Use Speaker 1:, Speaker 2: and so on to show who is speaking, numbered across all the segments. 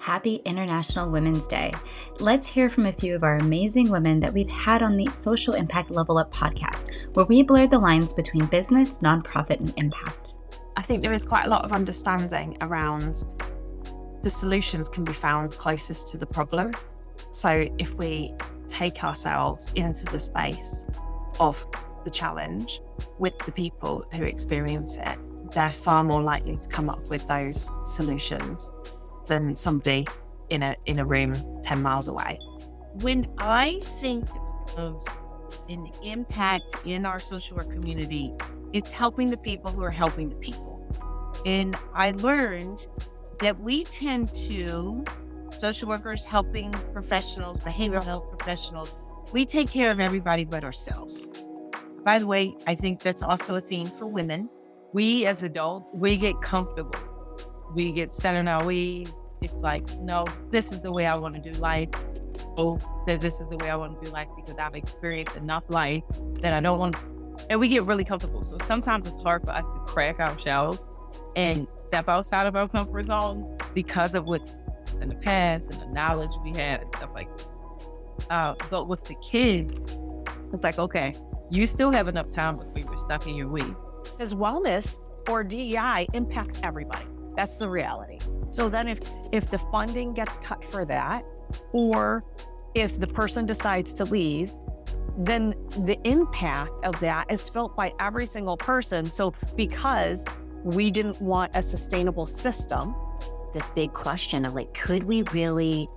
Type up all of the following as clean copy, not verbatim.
Speaker 1: Happy International Women's Day. Let's hear from a few of our amazing women that we've had on the Social Impact Level Up podcast, where we blurred the lines between business, nonprofit, and impact.
Speaker 2: I think there is quite a lot of understanding around the solutions can be found closest to the problem. So if we take ourselves into the space of the challenge with the people who experience it, they're far more likely to come up with those solutions than somebody in a room 10 miles away.
Speaker 3: When I think of an impact in our social work community, it's helping the people who are helping the people. And I learned that we tend to, social workers helping professionals, behavioral health professionals, we take care of everybody but ourselves. By the way, I think that's also a theme for women. We as adults, we get comfortable. We get set in our ways. It's like, no, this is the way I want to do life. Oh, this is the way I want to do life because I've experienced enough life that I don't want to. And we get really comfortable. So sometimes it's hard for us to crack our shells and step outside of our comfort zone because of what in the past and the knowledge we had and stuff like that. But with the kids, it's like, okay, you still have enough time before you're stuck in your way.
Speaker 4: Because wellness or DEI impacts everybody. That's the reality. So then if the funding gets cut for that, or if the person decides to leave, then the impact of that is felt by every single person. So because we didn't want a sustainable system.
Speaker 5: This big question of like, could we really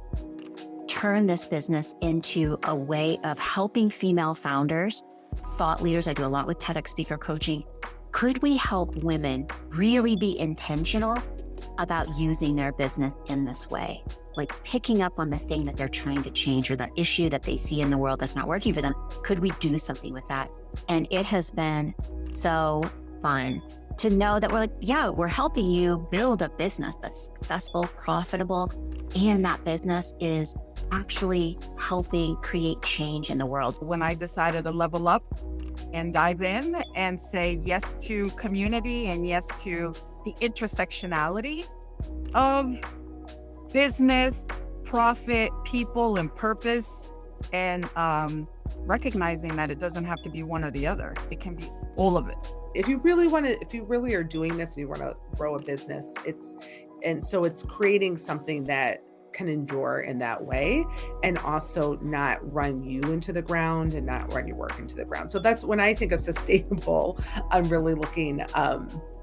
Speaker 5: turn this business into a way of helping female founders, thought leaders? I do a lot with TEDx speaker coaching. Could we help women really be intentional about using their business in this way? Like picking up on the thing that they're trying to change or the issue that they see in the world that's not working for them. Could we do something with that? And it has been so fun to know that we're like, yeah, we're helping you build a business that's successful, profitable, and that business is actually helping create change in the world.
Speaker 6: When I decided to level up and dive in and say yes to community and yes to the intersectionality of business, profit, people, and purpose, and recognizing that it doesn't have to be one or the other. It can be all of it.
Speaker 7: If you really are doing this and you want to grow a business, it's creating something that can endure in that way and also not run you into the ground and not run your work into the ground. So that's when I think of sustainable, I'm really looking,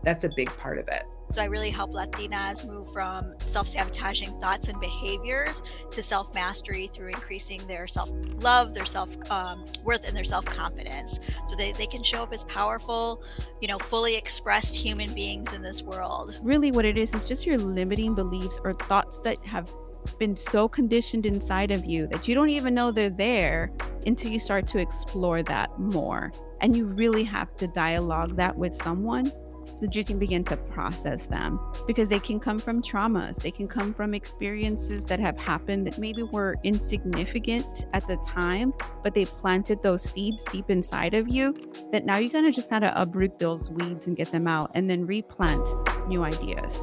Speaker 7: that's a big part of it.
Speaker 8: So I really help Latinas move from self-sabotaging thoughts and behaviors to self-mastery through increasing their self-love, their self-worth, and their self-confidence. So they can show up as powerful, fully expressed human beings in this world.
Speaker 9: Really what it is just your limiting beliefs or thoughts that have been so conditioned inside of you that you don't even know they're there until you start to explore that more. And you really have to dialogue that with someone so that you can begin to process them, because they can come from traumas. They can come from experiences that have happened that maybe were insignificant at the time, but they planted those seeds deep inside of you that now you're gonna just gotta uproot those weeds and get them out and then replant new ideas.